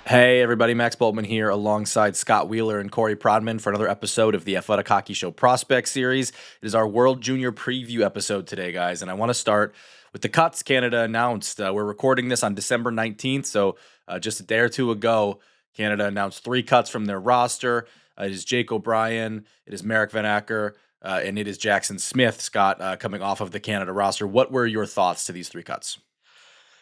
Hey everybody, Max Boltman here alongside Scott Wheeler and Corey Prodman for another episode of the Athletic Hockey Show Prospect Series. It is our World Junior Preview episode today, guys, and I want to start with the cuts Canada announced. We're recording this on December 19th, so just a day or two ago, Canada announced 3 cuts from their roster. It is Jake O'Brien, it is Marek Vanacker, and it is Jackson Smith, Scott, coming off of the Canada roster. What were your thoughts to these 3 cuts?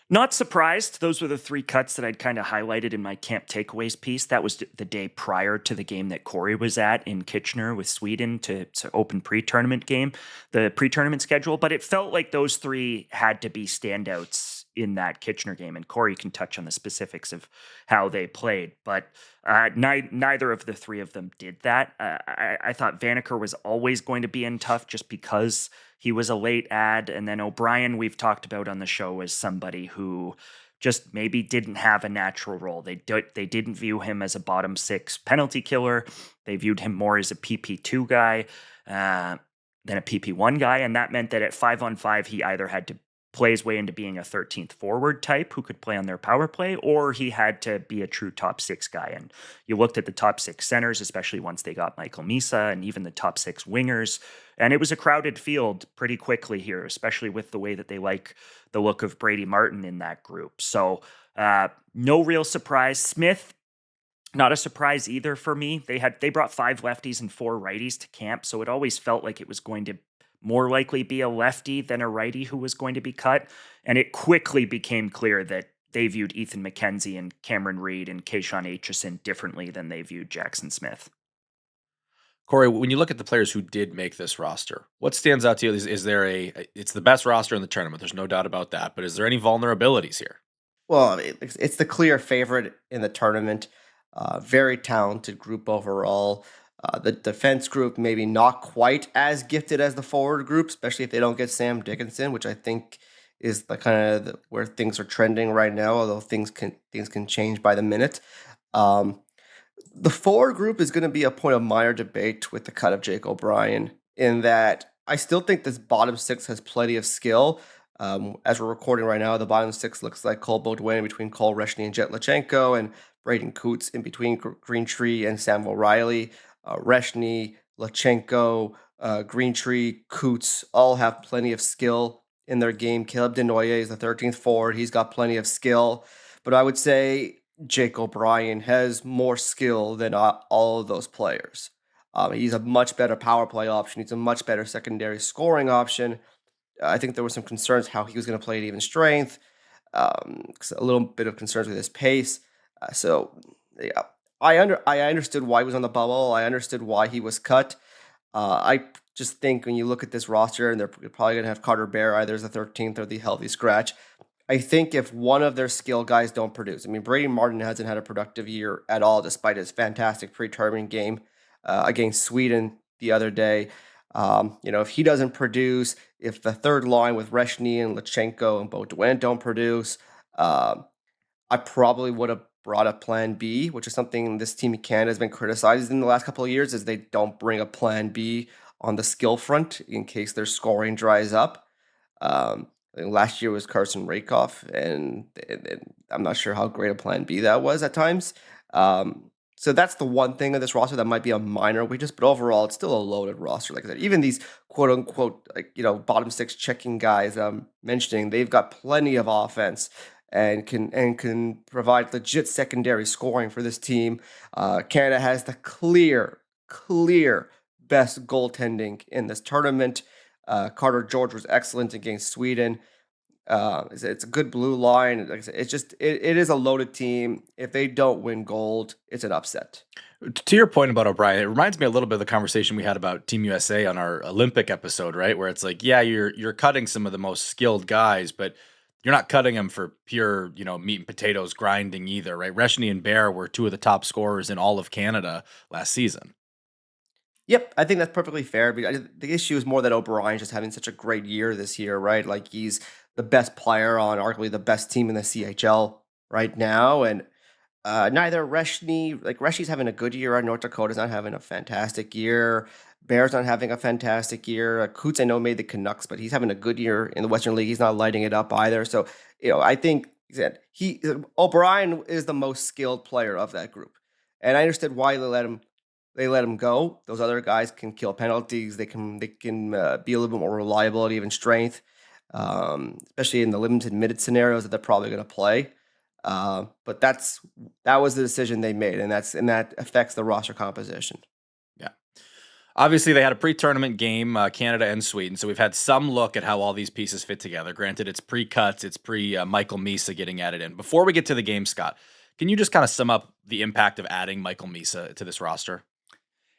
Not surprised. Those were the 3 cuts that I'd kind of highlighted in my camp takeaways piece. That was the day prior to the game that Corey was at in Kitchener with Sweden to open pre-tournament game, the pre-tournament schedule. But it felt like those 3 had to be standouts in that Kitchener game. And Corey can touch on the specifics of how they played. But neither of the 3 of them did that. I thought Vanacker was always going to be in tough just because he was a late ad. And then O'Brien, we've talked about on the show, as somebody who just maybe didn't have a natural role. They didn't view him as a bottom 6 penalty killer. They viewed him more as a PP2 guy than a PP1 guy. And that meant that at 5-on-5, he either had to play his way into being a 13th forward type who could play on their power play, or he had to be a true top 6 guy. And you looked at the top 6 centers, especially once they got Michael Misa, and even the top 6 wingers. And it was a crowded field pretty quickly here, especially with the way that they like the look of Brady Martin in that group. So no real surprise. Smith, not a surprise either for me. They brought 5 lefties and 4 righties to camp, so it always felt like it was going to more likely be a lefty than a righty who was going to be cut. And it quickly became clear that they viewed Ethan McKenzie and Cameron Reid and Kayshawn Aitchison differently than they viewed Jackson Smith. Corey, when you look at the players who did make this roster, what stands out to you? Is there it's the best roster in the tournament. There's no doubt about that. But is there any vulnerabilities here? Well, I mean, it's the clear favorite in the tournament. Very talented group overall. The defense group maybe not quite as gifted as the forward group, especially if they don't get Sam Dickinson, which I think is the kind of where things are trending right now. Although things can change by the minute. The forward group is going to be a point of minor debate with the cut of Jake O'Brien, in that I still think this bottom 6 has plenty of skill. As we're recording right now, the bottom 6 looks like Cole Beaudoin between Cole Reshny and Jet Lachenko, and Braden Coots in between Greentree and Sam O'Reilly. Reshny, Lachenko, Greentree, Coots all have plenty of skill in their game. Caleb Denoyer is the 13th forward. He's got plenty of skill. But I would say Jake O'Brien has more skill than all of those players. He's a much better power play option. He's a much better secondary scoring option. I think there were some concerns how he was going to play at even strength. A little bit of concerns with his pace. Yeah, I understood why he was on the bubble. I understood why he was cut. I just think when you look at this roster, and they're probably going to have Carter Bear either as the 13th or the healthy scratch. I think if one of their skill guys don't produce, I mean, Brady Martin hasn't had a productive year at all, despite his fantastic pre-tournament game against Sweden the other day. If he doesn't produce, if the third line with Reshny and Lachenko and Beaudoin don't produce, I probably would have brought a plan B, which is something this team in Canada has been criticized in the last couple of years, is they don't bring a plan B on the skill front in case their scoring dries up. I think last year was Carson Rakoff, and I'm not sure how great a plan B that was at times. So that's the one thing of this roster that might be a minor weakness, but overall, it's still a loaded roster. Like I said, even these quote unquote, bottom 6 checking guys I'm mentioning, they've got plenty of offense and can provide legit secondary scoring for this team. Canada has the clear best goaltending in this tournament. Carter George was excellent against Sweden. It's a good blue line. Like I said, it is a loaded team. If they don't win gold, it's an upset. To your point about O'Brien, it reminds me a little bit of the conversation we had about Team USA on our Olympic episode, right? Where it's like, yeah, you're cutting some of the most skilled guys, but you're not cutting them for pure, meat and potatoes grinding either, right? Reshny and Bear were 2 of the top scorers in all of Canada last season. Yep, I think that's perfectly fair. The issue is more that O'Brien's just having such a great year this year, right? Like, he's the best player on arguably the best team in the CHL right now, and neither Reshny's having a good year. North Dakota's not having a fantastic year. Bear's not having a fantastic year. Coots, I know, made the Canucks, but he's having a good year in the Western League. He's not lighting it up either. So, I think O'Brien is the most skilled player of that group, and I understood why they let him go. Those other guys can kill penalties. They can be a little bit more reliable at even strength, especially in the limited minute scenarios that they're probably going to play. But that was the decision they made, and that affects the roster composition. Yeah. Obviously, they had a pre-tournament game, Canada and Sweden, so we've had some look at how all these pieces fit together. Granted, it's pre-cuts, it's pre-Michael Misa getting added in. Before we get to the game, Scott, can you just kind of sum up the impact of adding Michael Misa to this roster?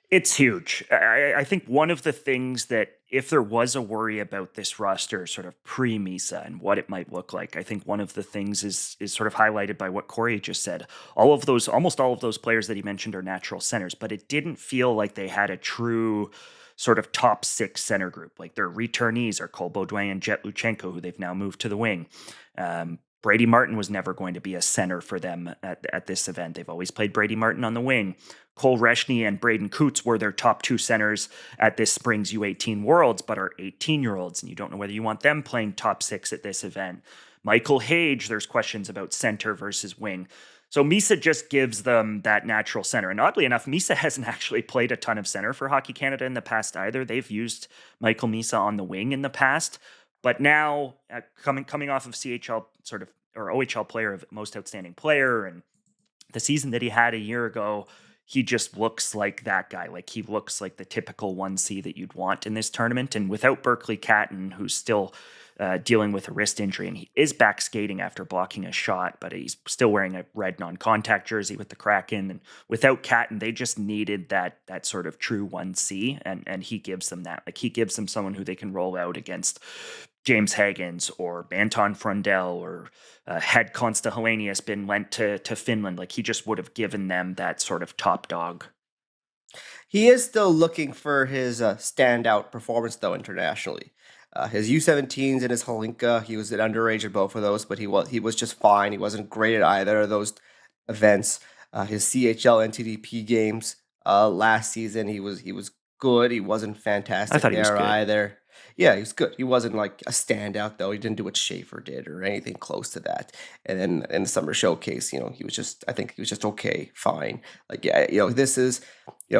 It's huge. I think one of the things that, if there was a worry about this roster sort of pre-Misa and what it might look like, I think one of the things is sort of highlighted by what Corey just said. Almost all of those players that he mentioned are natural centers, but it didn't feel like they had a true sort of top six center group. Like their returnees are Cole Baudouin and Jet Luchenko, who they've now moved to the wing. Brady Martin was never going to be a center for them at this event. They've always played Brady Martin on the wing. Cole Reshny and Braden Coots were their top two centers at this spring's U18 Worlds, but are 18-year-olds, and you don't know whether you want them playing top six at this event. Michael Hage, there's questions about center versus wing. So Misa just gives them that natural center. And oddly enough, Misa hasn't actually played a ton of center for Hockey Canada in the past either. They've used Michael Misa on the wing in the past. But now, coming off of CHL sort of, or OHL player of most outstanding player, and the season that he had a year ago, he just looks like that guy. Like he looks like the typical 1C that you'd want in this tournament. And without Berkeley Catton, who's still dealing with a wrist injury, and he is back skating after blocking a shot, but he's still wearing a red non-contact jersey with the Kraken. And without Catton, they just needed that sort of true 1C, and he gives them that. Like he gives them someone who they can roll out against James Hagens or Anton Frundell, or had Consta Helenius been lent to Finland. Like he just would have given them that sort of top dog. He is still looking for his standout performance, though, internationally. His U17s and his Holinka, he was at underage at both of those, but he was just fine. He wasn't great at either of those events. His CHL NTDP games last season, he was good. He wasn't fantastic I thought he was there good. either. Yeah, he was good. He wasn't like a standout, though. He didn't do what Schaefer did or anything close to that. And then in the summer showcase, I think he was just okay, fine. Like, yeah,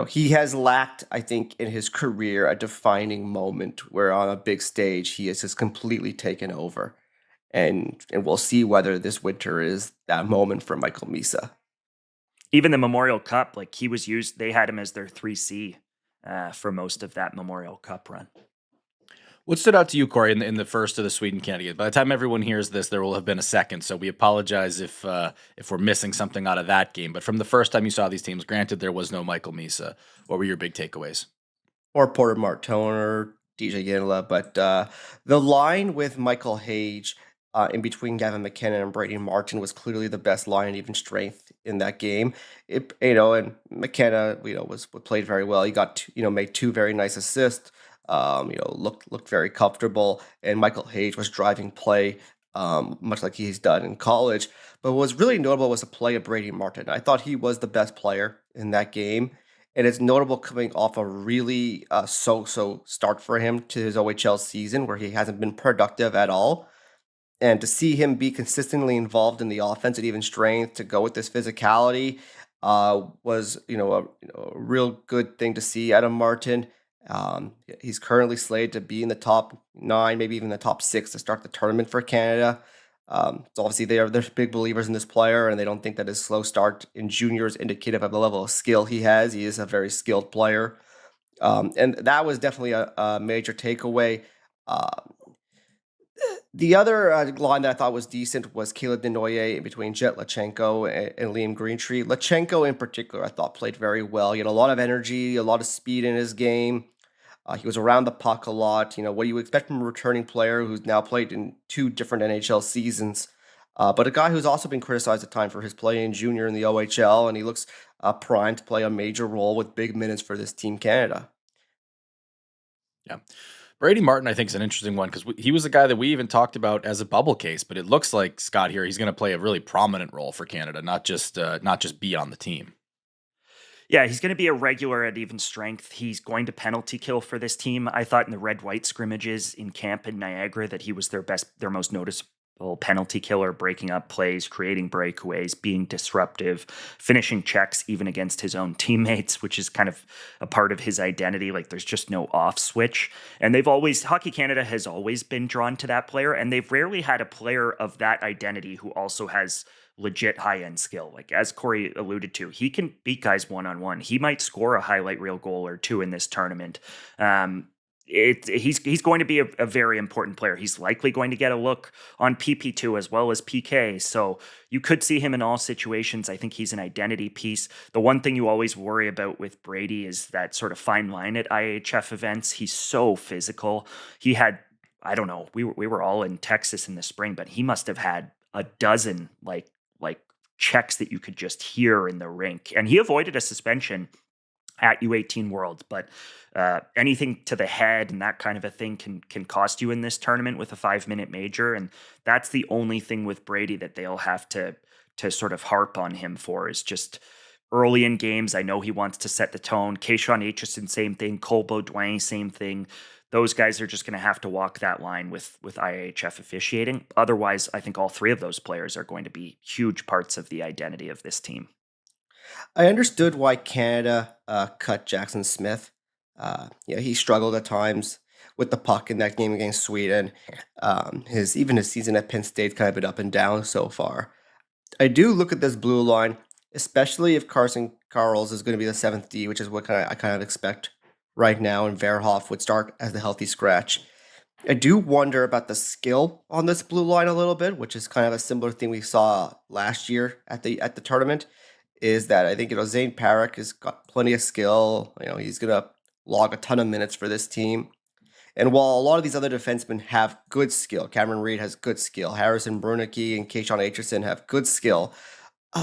he has lacked, I think, in his career, a defining moment where on a big stage he has just completely taken over. And we'll see whether this winter is that moment for Michael Misa. Even the Memorial Cup, like he was used, they had him as their 3C for most of that Memorial Cup run. What stood out to you, Corey, in the first of the Sweden candidates? By the time everyone hears this, there will have been a second, so we apologize if we're missing something out of that game. But from the first time you saw these teams, granted there was no Michael Misa, what were your big takeaways? Or Porter Martone or DJ Ginla, but the line with Michael Hage in between Gavin McKenna and Brady Martin was clearly the best line, even strength in that game. And McKenna, was played very well. He got made two very nice assists. Looked very comfortable, and Michael Hage was driving play, much like he's done in college. But what was really notable was the play of Brady Martin. I thought he was the best player in that game, and it's notable coming off a really so-so start for him to his OHL season, where he hasn't been productive at all. And to see him be consistently involved in the offense at even strength, to go with this physicality, was a real good thing to see out of Martin. He's currently slated to be in the top 9, maybe even the top 6 to start the tournament for Canada. So obviously they're big believers in this player, and they don't think that his slow start in junior is indicative of the level of skill he has. He is a very skilled player. And that was definitely a major takeaway. The other line that I thought was decent was Caleb Denoye between Jet Lachenko and Liam Greentree. Lachenko in particular, I thought played very well. He had a lot of energy, a lot of speed in his game. He was around the puck a lot. What do you expect from a returning player who's now played in 2 different NHL seasons? But a guy who's also been criticized at times for his play in junior in the OHL, and he looks primed to play a major role with big minutes for this Team Canada. Yeah. Brady Martin, I think, is an interesting one because he was a guy that we even talked about as a bubble case, but it looks like, Scott, here, he's going to play a really prominent role for Canada, not just be on the team. Yeah, he's going to be a regular at even strength. He's going to penalty kill for this team. I thought in the red-white scrimmages in camp in Niagara that he was their most the whole penalty killer, breaking up plays, creating breakaways, being disruptive, finishing checks even against his own teammates, which is kind of a part of his identity. Like there's just no off switch. And Hockey Canada has always been drawn to that player, and they've rarely had a player of that identity who also has legit high-end skill. Like as Corey alluded to, he can beat guys one-on-one. He might score a highlight reel goal or two in this tournament. He's going to be a very important player. He's likely going to get a look on PP2 as well as PK. So you could see him in all situations. I think he's an identity piece. The one thing you always worry about with Brady is that sort of fine line at IHF events. He's so physical. He had, I don't know, we were all in Texas in the spring, but he must have had a dozen like checks that you could just hear in the rink. And he avoided a suspension at U18 Worlds, but anything to the head and that kind of a thing can cost you in this tournament with a 5-minute major. And that's the only thing with Brady that they'll have to sort of harp on him for, is just early in games. I know he wants to set the tone. Keishon Aitchison, same thing. Cole Baudouin, same thing. Those guys are just going to have to walk that line with IHF officiating. Otherwise, I think all three of those players are going to be huge parts of the identity of this team. I understood why Canada cut Jackson Smith. He struggled at times with the puck in that game against Sweden. His season at Penn State kind of been up and down so far. I do look at this blue line, especially if Carson Karls is going to be the 7th D, which is what I kind of expect right now, and Verhoff would start as the healthy scratch. I do wonder about the skill on this blue line a little bit, which is kind of a similar thing we saw last year at the tournament. Is that I think Zane Parek has got plenty of skill. He's gonna log a ton of minutes for this team. And while a lot of these other defensemen have good skill, Cameron Reid has good skill, Harrison Brunicky and Keishon Aitchison have good skill,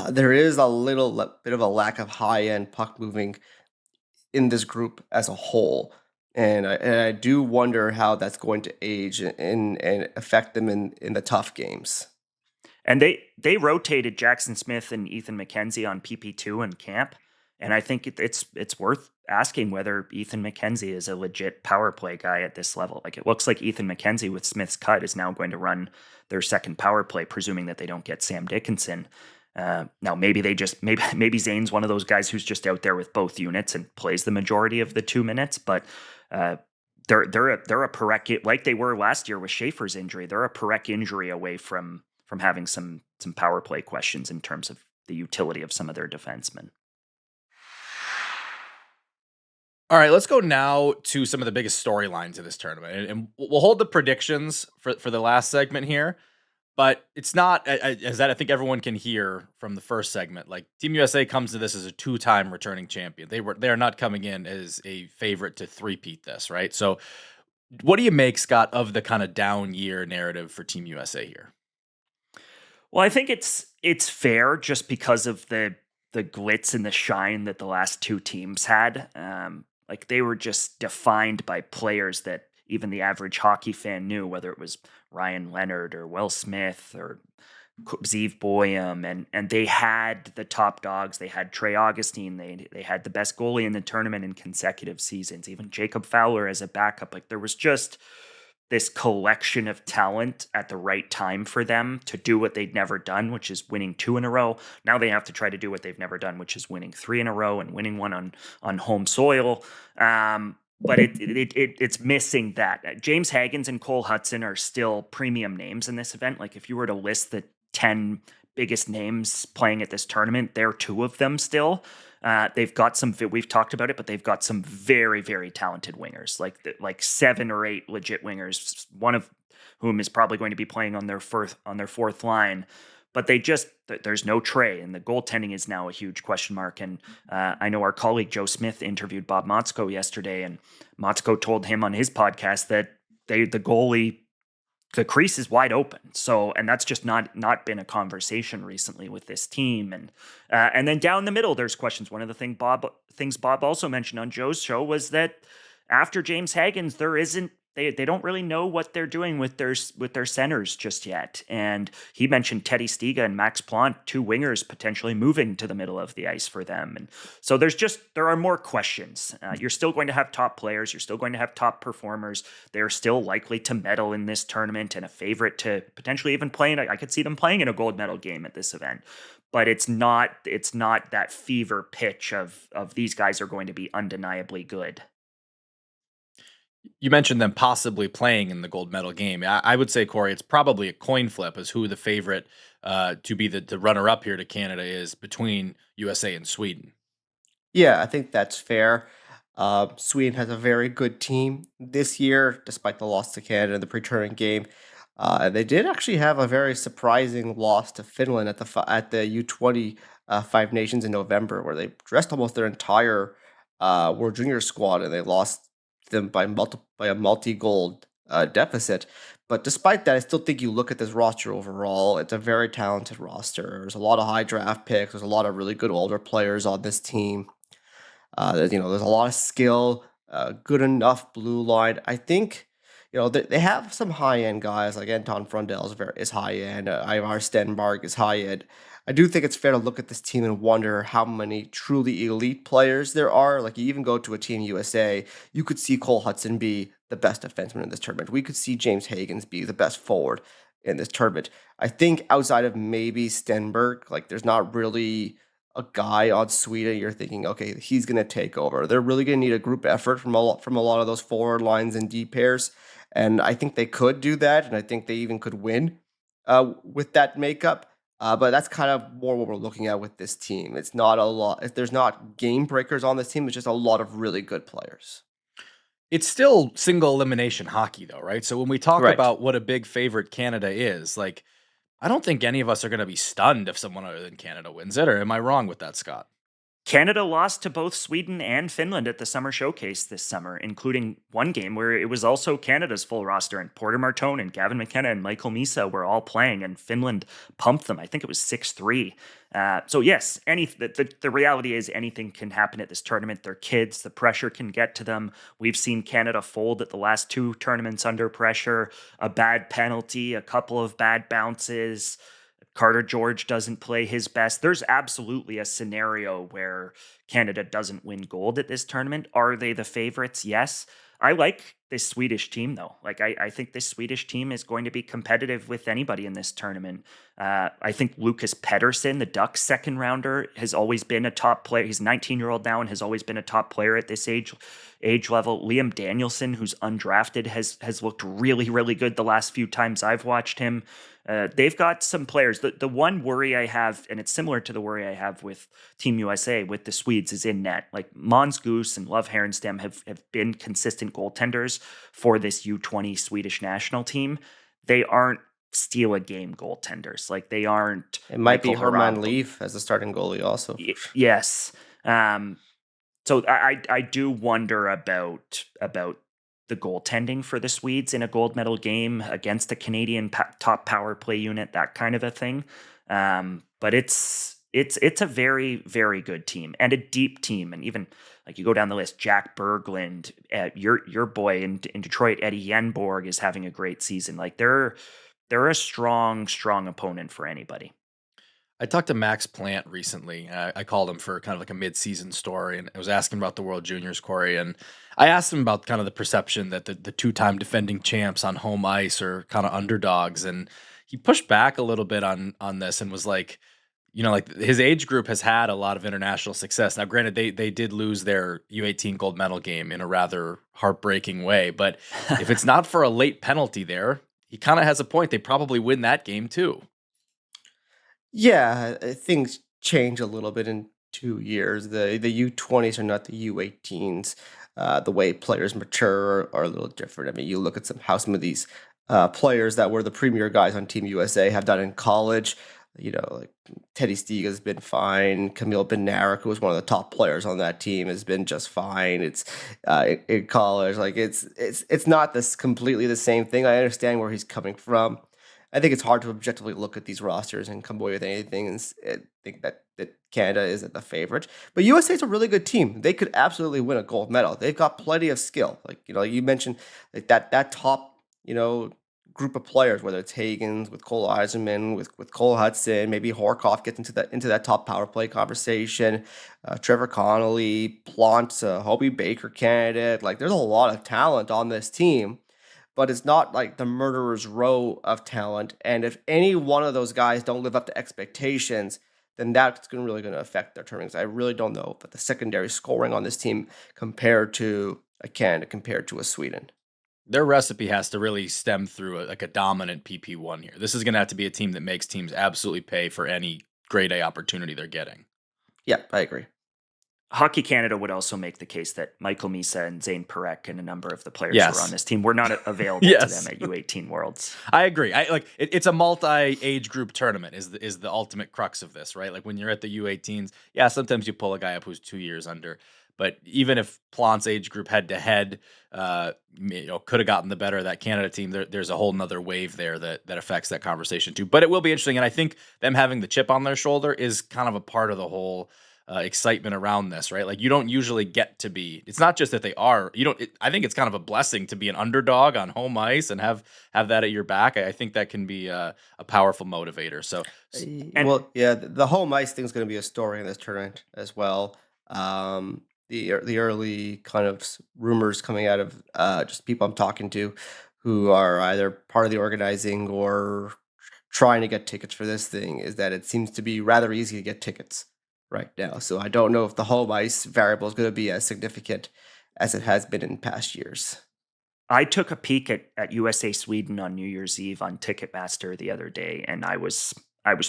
there is a little bit of a lack of high-end puck moving in this group as a whole. And I do wonder how that's going to age and affect them in the tough games. And they rotated Jackson Smith and Ethan McKenzie on PP2 in camp. And I think it's worth asking whether Ethan McKenzie is a legit power play guy at this level. Like it looks like Ethan McKenzie with Smith's cut is now going to run their second power play, presuming that they don't get Sam Dickinson. Now maybe maybe Zane's one of those guys who's just out there with both units and plays the majority of the 2 minutes, but they're a Perek, like they were last year with Schaefer's injury. They're a Perek injury away from having some power play questions in terms of the utility of some of their defensemen. All right, let's go now to some of the biggest storylines of this tournament, and we'll hold the predictions for the last segment here. But it's not, as that I think everyone can hear from the first segment, like Team USA comes to this as a 2-time returning champion. They are not coming in as a favorite to three-peat this, right? So what do you make, Scott, of the kind of down year narrative for Team USA here? Well, I think it's fair just because of the glitz and the shine that the last 2 teams had. Like they were just defined by players that even the average hockey fan knew, whether it was Ryan Leonard or Will Smith or Zeev Boyum, and they had the top dogs. They had Trey Augustine. They had the best goalie in the tournament in consecutive seasons. Even Jacob Fowler as a backup. Like there was just this collection of talent at the right time for them to do what they'd never done, which is winning 2 in a row. Now they have to try to do what they've never done, which is winning 3 in a row and winning one on home soil. But it's missing that. James Hagens and Cole Hudson are still premium names in this event. Like if you were to list the 10 biggest names playing at this tournament, they're 2 of them still. They've got some, we've talked about it, but they've got some very, very talented wingers, like 7 or 8 legit wingers, one of whom is probably going to be playing on their fourth line. But there's no Trey, and the goaltending is now a huge question mark. And I know our colleague Joe Smith interviewed Bob Motzko yesterday, and Motzko told him on his podcast that the crease is wide open. So, and that's just not been a conversation recently with this team. And then down the middle, there's questions. One of the things Bob also mentioned on Joe's show was that after James Hagens, there isn't they don't really know what they're doing with their centers just yet. And he mentioned Teddy Stiga and Max Planck, two wingers potentially moving to the middle of the ice for them. And so there are more questions. You're still going to have top players. You're still going to have top performers. They're still likely to medal in this tournament and a favorite to potentially even play. I could see them playing in a gold medal game at this event. But it's not that fever pitch of these guys are going to be undeniably good. You mentioned them possibly playing in the gold medal game. I would say, Corey, it's probably a coin flip as who the favorite to be the runner up here to Canada is between USA and Sweden. Yeah, I think that's fair. Sweden has a very good team this year, despite the loss to Canada in the pre-tournament game. They did actually have a very surprising loss to Finland at the U20 Five Nations in November, where they dressed almost their entire World Junior squad, and they lost them by a multi-goal deficit. But despite that, I still think you look at this roster overall, it's a very talented roster. There's a lot of high draft picks. There's a lot of really good older players on this team. There's a lot of skill, good enough blue line. I think, they have some high end guys like Anton Frundell is high end. Ivar Stenberg is high end. I do think it's fair to look at this team and wonder how many truly elite players there are. Like you even go to a Team USA, you could see Cole Hudson be the best defenseman in this tournament. We could see James Higgins be the best forward in this tournament. I think outside of maybe Stenberg, like there's not really a guy on Sweden you're thinking, okay, he's going to take over. They're really going to need a group effort from a lot of those forward lines and D pairs, and I think they could do that, and I think they even could win with that makeup. But that's kind of more what we're looking at with this team. It's not a lot. If there's not game breakers on this team, it's just a lot of really good players. It's still single elimination hockey, though, right? So when we talk Right. about what a big favorite Canada is, like, I don't think any of us are going to be stunned if someone other than Canada wins it, or am I wrong with that, Scott? Canada lost to both Sweden and Finland at the Summer Showcase this summer, including one game where it was also Canada's full roster, and Porter Martone and Gavin McKenna and Michael Misa were all playing, and Finland pumped them. I think it was 6-3. So yes, the reality is anything can happen at this tournament. They're kids. The pressure can get to them. We've seen Canada fold at the last two tournaments under pressure. A bad penalty, a couple of bad bounces. Carter George doesn't play his best. There's absolutely a scenario where Canada doesn't win gold at this tournament. Are they the favorites? Yes. I like this Swedish team, though. Like, I think this Swedish team is going to be competitive with anybody in this tournament. I think Lucas Pettersson, the Ducks second rounder, has always been a top player. He's 19-year-old now and has always been a top player at this age level. Liam Danielson, who's undrafted, has looked really, really good the last few times I've watched him. They've got some players. The one worry I have, and it's similar to the worry I have with Team USA, with the Swedes, is in net. Like Måns Goose and Love Herenstam have been consistent goaltenders for this U20 Swedish national team. They aren't steal a game goaltenders. Like they aren't. It might be Michael Herman Harab. Leaf as the starting goalie also. Yes. So I do wonder about the goaltending for the Swedes in a gold medal game against a Canadian top power play unit, that kind of a thing. But it's a very, very good team and a deep team. And even like you go down the list, Jack Berglund, your boy in Detroit, Eddie Yenborg is having a great season. Like they're a strong opponent for anybody. I talked to Max Plant recently. I called him for kind of like a mid-season story, and I was asking about the World Juniors, Corey, and I asked him about kind of the perception that the two-time defending champs on home ice are kind of underdogs, and he pushed back a little bit on this and was like, like his age group has had a lot of international success. Now, granted, they did lose their U18 gold medal game in a rather heartbreaking way, but if it's not for a late penalty there, he kind of has a point. They probably win that game too. Yeah, things change a little bit in 2 years. The U20s are not the U18s. The way players mature are a little different. I mean, you look at how some of these players that were the premier guys on Team USA have done in college. Like Teddy Stiga has been fine. Camille Benarek, who was one of the top players on that team, has been just fine. It's in college. Like it's not this completely the same thing. I understand where he's coming from. I think it's hard to objectively look at these rosters and come away with anything and think that Canada is the favorite. But USA's a really good team. They could absolutely win a gold medal. They've got plenty of skill. Like, you mentioned like that top, group of players, whether it's Hagens with Cole Eiserman, with Cole Hudson, maybe Horkoff gets into that top power play conversation. Trevor Connolly, Plant, Hobie Baker candidate. Like, there's a lot of talent on this team, but it's not like the murderer's row of talent. And if any one of those guys don't live up to expectations, then that's really going to affect their tournaments. I really don't know, but the secondary scoring on this team compared to a Canada, compared to a Sweden. Their recipe has to really stem through a dominant PP1 here. This is going to have to be a team that makes teams absolutely pay for any grade A opportunity they're getting. Yeah, I agree. Hockey Canada would also make the case that Michael Misa and Zane Perek and a number of the players who are on this team were not available to them at U18 Worlds. I agree. It's a multi-age group tournament is the ultimate crux of this, right? Like when you're at the U18s, yeah, sometimes you pull a guy up who's 2 years under. But even if Plant's age group head-to-head, could have gotten the better of that Canada team, there's a whole nother wave there that affects that conversation too. But it will be interesting, and I think them having the chip on their shoulder is kind of a part of the whole excitement around this, right? Like you don't usually get to be. It's not just that they are. I think it's kind of a blessing to be an underdog on home ice and have that at your back. I think that can be a powerful motivator. So, the home ice thing is going to be a story in this tournament as well. The early kind of rumors coming out of just people I'm talking to who are either part of the organizing or trying to get tickets for this thing is that it seems to be rather easy to get tickets right now. So I don't know if the home ice variable is going to be as significant as it has been in past years. I took a peek at USA Sweden on New Year's Eve on Ticketmaster the other day, and I was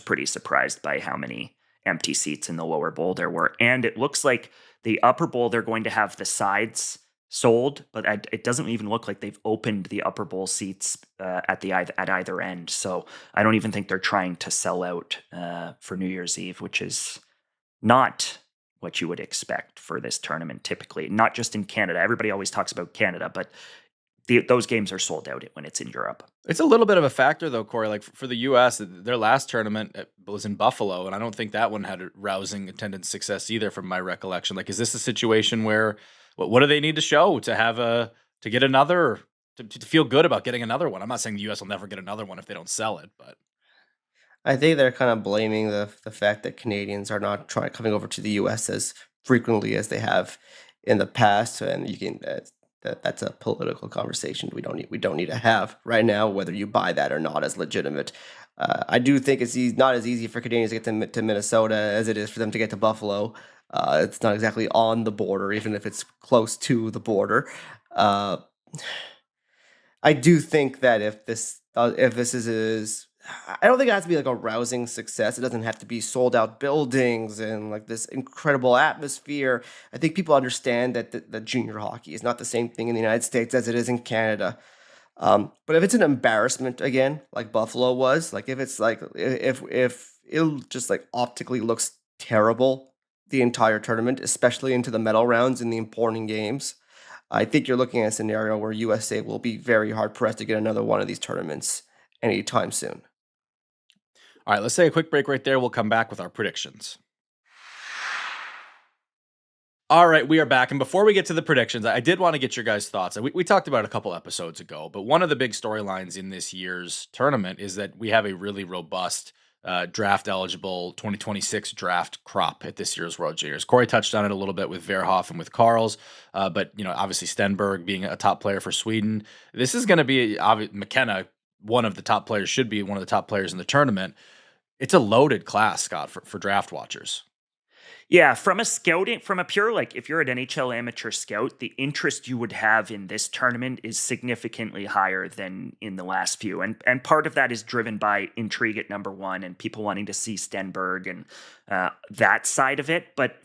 pretty surprised by how many empty seats in the lower bowl there were. And it looks like the upper bowl, they're going to have the sides sold, but it doesn't even look like they've opened the upper bowl seats at either end. So I don't even think they're trying to sell out for New Year's Eve, which is not what you would expect for this tournament typically, not just in Canada. Everybody always talks about Canada, but those games are sold out when it's in Europe. It's a little bit of a factor, though, Corey. Like for the U.S., their last tournament was in Buffalo, and I don't think that one had a rousing attendance success either, from my recollection. Like, is this a situation where what do they need to show to get another, to feel good about getting another one? I'm not saying the U.S. will never get another one if they don't sell it, but I think they're kind of blaming the fact that Canadians are not coming over to the U.S. as frequently as they have in the past, and you can. That's a political conversation we don't need to have right now, whether you buy that or not as legitimate. I do think it's not as easy for Canadians to get to Minnesota as it is for them to get to Buffalo. It's not exactly on the border, even if it's close to the border. I do think that if this is I don't think it has to be like a rousing success. It doesn't have to be sold out buildings and like this incredible atmosphere. I think people understand that the junior hockey is not the same thing in the United States as it is in Canada. But if it's an embarrassment again, like Buffalo was, like if it's like if it just like optically looks terrible the entire tournament, especially into the medal rounds in the important games, I think you're looking at a scenario where USA will be very hard pressed to get another one of these tournaments anytime soon. All right, let's take a quick break right there. We'll come back with our predictions. All right, we are back. And before we get to the predictions, I did want to get your guys' thoughts. We talked about it a couple episodes ago, but one of the big storylines in this year's tournament is that we have a really robust draft-eligible 2026 draft crop at this year's World Juniors. Corey touched on it a little bit with Verhoff and with Karls, but obviously Stenberg being a top player for Sweden. This is going to be McKenna, one of the top players, should be one of the top players in the tournament. It's a loaded class, Scott, for draft watchers. Yeah, from a pure, like if you're an NHL amateur scout, the interest you would have in this tournament is significantly higher than in the last few. And part of that is driven by intrigue at number one and people wanting to see Stenberg and that side of it. But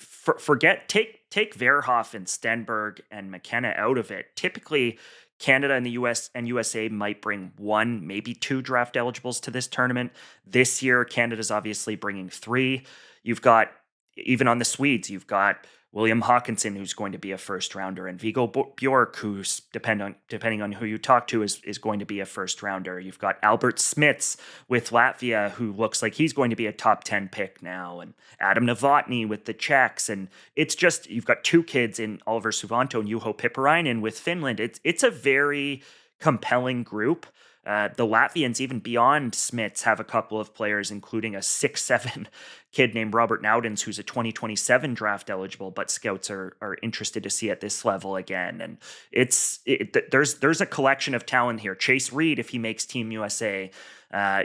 take Verhoff and Stenberg and McKenna out of it. Typically, Canada and the US and USA might bring one, maybe two draft eligibles to this tournament. This year, Canada's obviously bringing three. You've got, even on the Swedes, you've got William Hawkinson, who's going to be a first rounder, and Viggo Bjork, who's depending on who you talk to, is going to be a first rounder. You've got Albert Smits with Latvia, who looks like he's going to be a top 10 pick now, and Adam Novotny with the Czechs. And it's just, you've got two kids in Oliver Suvanto and Juho Pipparainen with Finland. It's a very compelling group. The Latvians, even beyond Smits, have a couple of players, including a 6'7" kid named Robert Naudens, who's a 2027 draft eligible, but scouts are interested to see at this level again. And there's a collection of talent here. Chase Reed, if he makes Team USA,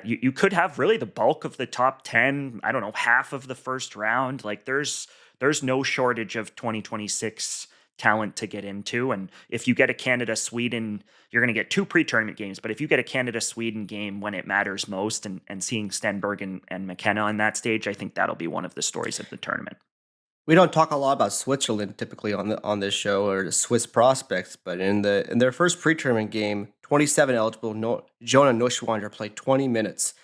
you could have really the bulk of the top 10, I don't know, half of the first round. Like there's no shortage of 2026 talent to get into. And if you get a Canada-Sweden, you're going to get two pre-tournament games. But if you get a Canada-Sweden game when it matters most, and seeing Stenberg and McKenna on that stage, I think that'll be one of the stories of the tournament. We don't talk a lot about Switzerland typically on this show, or the Swiss prospects, but in their first pre-tournament game, 27 eligible Jonah Neuschwander played 20 minutes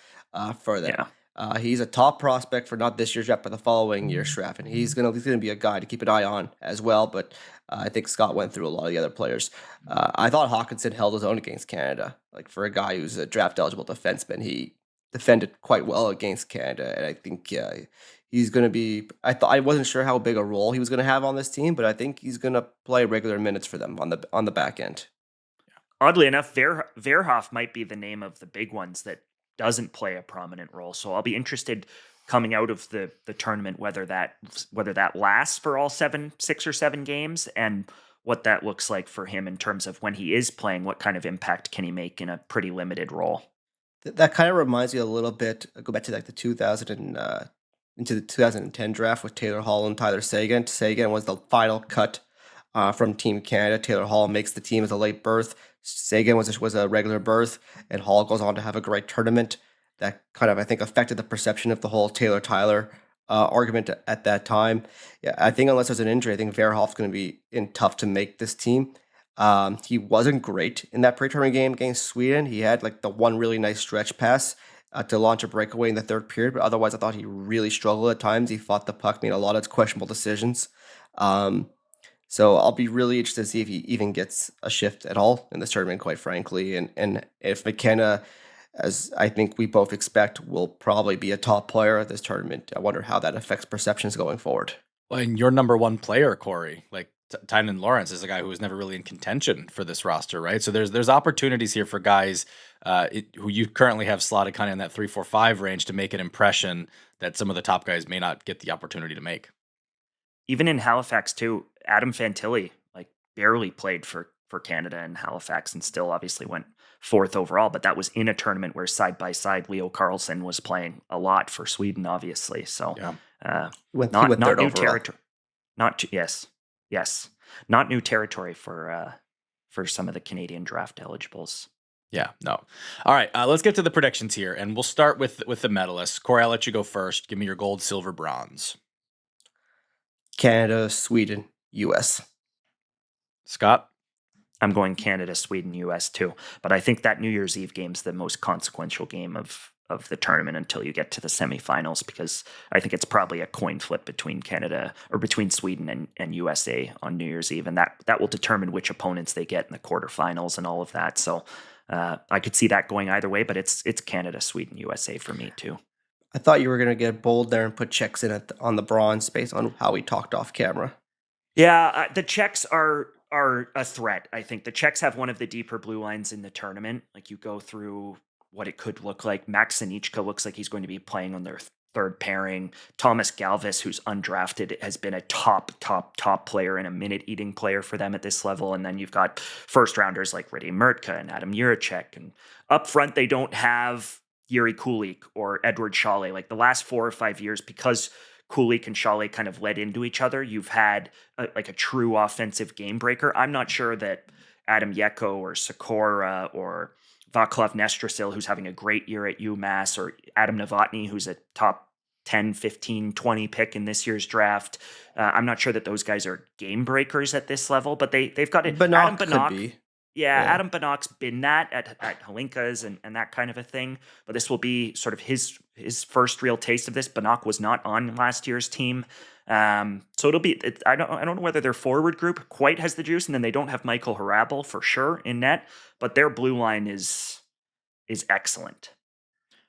for them. Yeah. He's a top prospect for not this year's draft, but the following year's draft, and he's gonna be a guy to keep an eye on as well. But I think Scott went through a lot of the other players. I thought Hawkinson held his own against Canada. Like, for a guy who's a draft eligible defenseman, he defended quite well against Canada, and I think he's going to be. I wasn't sure how big a role he was going to have on this team, but I think he's going to play regular minutes for them on the back end. Oddly enough, Verhoff might be the name of the big ones that doesn't play a prominent role. So I'll be interested coming out of the tournament whether that lasts for all 6 or 7 games, and what that looks like for him in terms of when he is playing, what kind of impact can he make in a pretty limited role. That kind of reminds me a little bit. Go back to like into the 2010 draft with Taylor Hall and Tyler Seguin. Seguin was the final cut from Team Canada. Taylor Hall makes the team as a late berth. Seguin was a regular berth, and Hall goes on to have a great tournament. That kind of, I think, affected the perception of the whole Taylor-Tyler argument at that time. Yeah, I think unless there's an injury, I think Verhoff's going to be tough to make this team. He wasn't great in that pre-tournament game against Sweden. He had like the one really nice stretch pass to launch a breakaway in the third period, but otherwise I thought he really struggled at times. He fought the puck, made a lot of questionable decisions. So I'll be really interested to see if he even gets a shift at all in this tournament, quite frankly. And if McKenna, as I think we both expect, will probably be a top player at this tournament, I wonder how that affects perceptions going forward. Well, and your number one player, Corey, like Tynan Lawrence, is a guy who was never really in contention for this roster, right? So there's opportunities here for guys who you currently have slotted kind of in that 3-4-5 range to make an impression that some of the top guys may not get the opportunity to make. Even in Halifax too, Adam Fantilli like barely played for Canada in Halifax, and still obviously went 4th overall. But that was in a tournament where side by side Leo Carlsson was playing a lot for Sweden, obviously. So he went not third new overall. territory. Yes, not new territory for some of the Canadian draft eligibles. Yeah, no. All right, let's get to the predictions here, and we'll start with the medalists. Corey, I'll let you go first. Give me your gold, silver, bronze. Canada, Sweden, US. Scott? I'm going Canada, Sweden, US too. But I think that New Year's Eve game's the most consequential game of the tournament until you get to the semifinals, because I think it's probably a coin flip between Canada or between Sweden and USA on New Year's Eve. And that will determine which opponents they get in the quarterfinals and all of that. So I could see that going either way, but it's Canada, Sweden, USA for me too. I thought you were going to get bold there and put Czechs in on the bronze based on how we talked off camera. Yeah, the Czechs are a threat. I think the Czechs have one of the deeper blue lines in the tournament. Like, you go through what it could look like. Max Sinichka looks like he's going to be playing on their third pairing. Thomas Galvis, who's undrafted, has been a top player and a minute-eating player for them at this level. And then you've got first-rounders like Brady Martin and Adam Juracek. And up front, they don't have Yuri Kulik or Edward Chalet. Like, the last 4 or 5 years, because Kulik and Chalet kind of led into each other, you've had a true offensive game breaker. I'm not sure that Adam Yeko or Sikora or Vaclav Nestrasil, who's having a great year at UMass, or Adam Novotny, who's a top 10, 15, 20 pick in this year's draft. I'm not sure that those guys are game breakers at this level, but they've got it. Vanacker could be. Yeah, Yeah. Adam Bannock's been that at Holinka's and that kind of a thing, but this will be sort of his first real taste of this. Bannock was not on last year's team, so it'll be. I don't know whether their forward group quite has the juice, and then they don't have Michael Harabel for sure in net, but their blue line is excellent.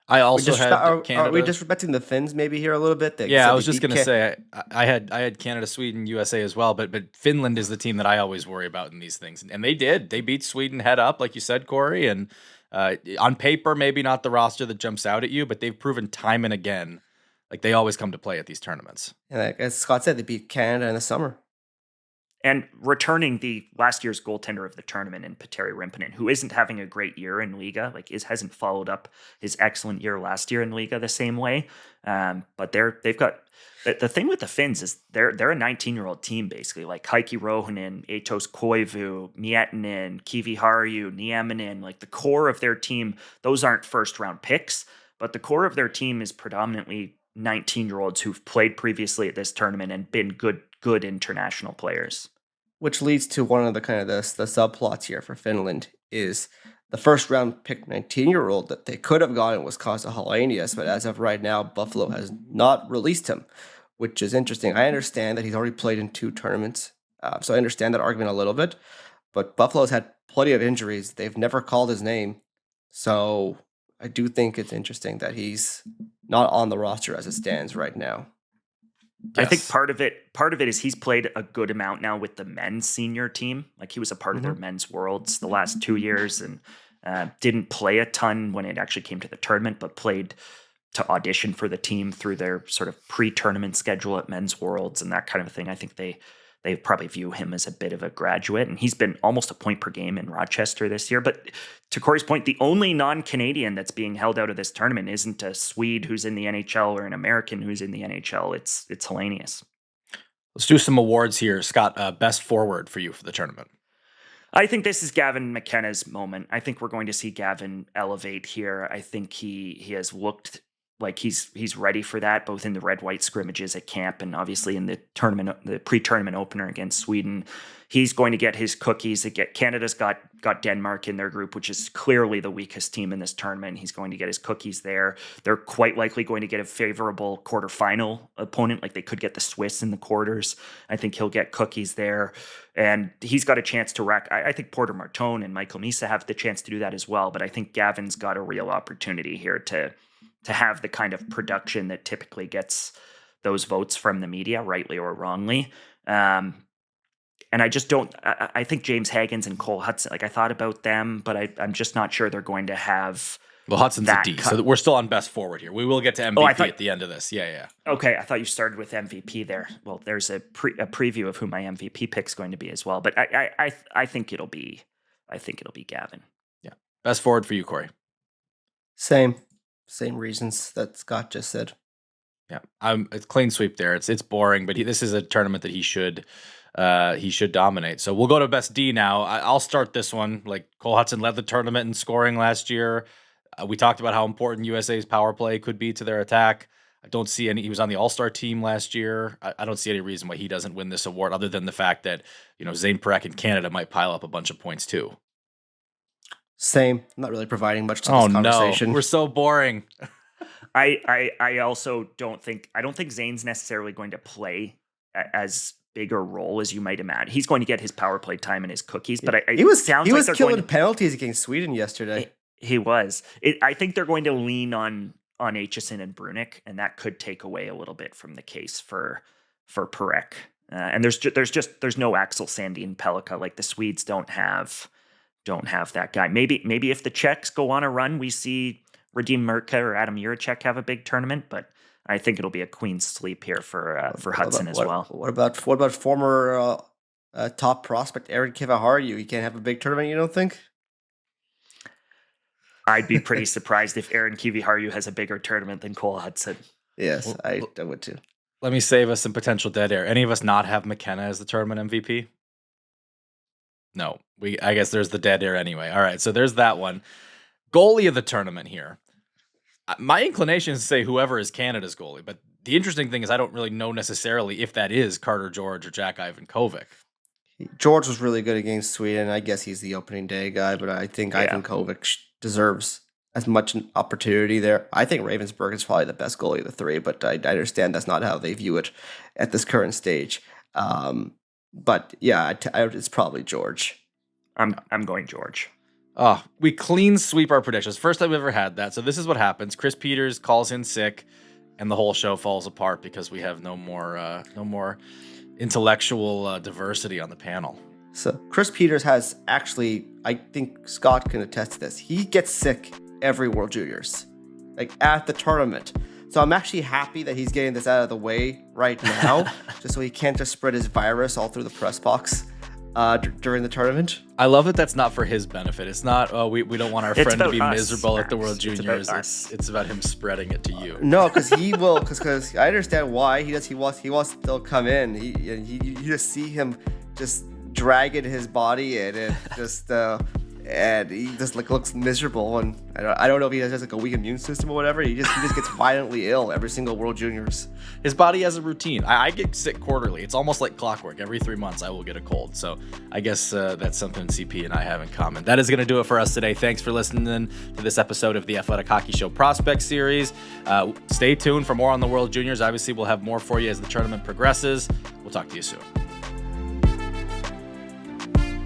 I We also just had are we Canada. disrespecting the Finns maybe here a little bit? They Yeah, I said was they just beat gonna say I had Canada, Sweden, USA as well, but Finland is the team that I always worry about in these things, and they did. They beat Sweden head up, like you said, Corey. And on paper, maybe not the roster that jumps out at you, but they've proven time and again, like they always come to play at these tournaments. And like, as Scott said, they beat Canada in the summer. And returning the last year's goaltender of the tournament in Petteri Rimponen, who isn't having a great year in Liga, like hasn't followed up his excellent year last year in Liga the same way. But they've got the thing with the Finns is they're a 19-year-old team basically, like Heikki Rohonen, Eitos Koivu, Miettinen, Kivi Harju, Nieminen, like the core of their team. Those aren't first round picks, but the core of their team is predominantly 19-year-olds who've played previously at this tournament and been good international players. Which leads to one of the kind of the subplots here for Finland is the first round pick 19-year-old that they could have gotten was Kasa Hallenius, but as of right now, Buffalo has not released him, which is interesting. I understand that he's already played in 2 tournaments, so I understand that argument a little bit, but Buffalo's had plenty of injuries. They've never called his name, so I do think it's interesting that he's not on the roster as it stands right now. I think part of it is he's played a good amount now with the men's senior team. Like he was a part of their men's worlds the last 2 years and didn't play a ton when it actually came to the tournament, but played to audition for the team through their sort of pre-tournament schedule at men's worlds and that kind of thing. I think they probably view him as a bit of a graduate, and he's been almost a point per game in Rochester this year. But to Corey's point, the only non-Canadian that's being held out of this tournament isn't a Swede who's in the NHL or an American who's in the NHL. It's Hellenius. Let's do some awards here, Scott. Best forward for you for the tournament. I think this is Gavin McKenna's moment. I think we're going to see Gavin elevate here. I think he has looked like he's ready for that, both in the red-white scrimmages at camp and obviously in the tournament, the pre-tournament opener against Sweden. He's going to get his cookies. Canada's got Denmark in their group, which is clearly the weakest team in this tournament. He's going to get his cookies there. They're quite likely going to get a favorable quarterfinal opponent, like they could get the Swiss in the quarters. I think he'll get cookies there. And he's got a chance to rack. I think Porter Martone and Michael Misa have the chance to do that as well. But I think Gavin's got a real opportunity here to have the kind of production that typically gets those votes from the media, rightly or wrongly. And I just don't, I think James Hagens and Cole Hudson, like I thought about them, but I'm just not sure they're going to have. Well, Hudson's a D, so we're still on best forward here. We will get to MVP at the end of this. Yeah. Okay, I thought you started with MVP there. Well, there's a preview of who my MVP pick's going to be as well, but I think it'll be Gavin. Yeah, best forward for you, Corey. Same reasons that Scott just said. Yeah, it's clean sweep there. It's boring, but this is a tournament that he should dominate. So we'll go to best D now. I'll start this one. Like Cole Hudson led the tournament in scoring last year. We talked about how important USA's power play could be to their attack. I don't see any. He was on the All-Star team last year. I don't see any reason why he doesn't win this award, other than the fact that Zane Parekh in Canada might pile up a bunch of points too. Same. Not really providing much to this conversation. No, we're so boring. I also don't think Zane's necessarily going to play as big a role as you might imagine. He's going to get his power play time and his cookies, but he was killing penalties against Sweden yesterday. He was. I think they're going to lean on Aitchison and Brunick, and that could take away a little bit from the case for Parekh. And there's no Axel Sandin Pellikka. Like the Swedes don't have that guy. Maybe if the Czechs go on a run, we see Radim Mrka or Adam Juracek have a big tournament, but I think it'll be a queen's sleep here for Hudson as well. What about former top prospect Aaron Kiviharju? He can't have a big tournament, you don't think? I'd be pretty surprised if Aaron Kiviharju has a bigger tournament than Cole Hudson. Yes, I would too. Let me save us some potential dead air. Any of us not have McKenna as the tournament MVP? No, I guess there's the dead air anyway. All right, so there's that one. Goalie of the tournament here. My inclination is to say whoever is Canada's goalie, but the interesting thing is I don't really know necessarily if that is Carter George or Jack Ivan Kovic. George was really good against Sweden. I guess he's the opening day guy, but I think Ivan Kovic deserves as much an opportunity there. I think Ravensburg is probably the best goalie of the three, but I understand that's not how they view it at this current stage. But yeah, it's probably George. I'm going George. Oh, we clean sweep our predictions. First time we've ever had that. So this is what happens. Chris Peters calls in sick, and the whole show falls apart because we have no more intellectual diversity on the panel. So Chris Peters has actually, I think Scott can attest to this. He gets sick every World Juniors, like at the tournament. So I'm actually happy that he's getting this out of the way right now, just so he can't just spread his virus all through the press box during the tournament. I love that that's not for his benefit. It's not, we don't want our friend to be miserable at the World Juniors. It's about him spreading it to you. No, because he will, because I understand why he wants to still come in. You just see him just dragging his body in and just and he just looks miserable, and I don't know if he has like a weak immune system or whatever. He just gets violently ill every single World Juniors. His body has a routine. I get sick quarterly. It's almost like clockwork. Every 3 months I will get a cold. So I guess that's something CP and I have in common. That is going to do it for us today. Thanks for listening to this episode of the Athletic Hockey Show Prospect Series. Stay tuned for more on the World Juniors. Obviously, we'll have more for you as the tournament progresses. We'll talk to you soon.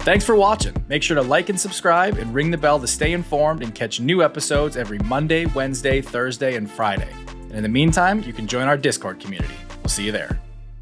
Thanks for watching. Make sure to like and subscribe and ring the bell to stay informed and catch new episodes every Monday, Wednesday, Thursday, and Friday. And in the meantime, you can join our Discord community. We'll see you there.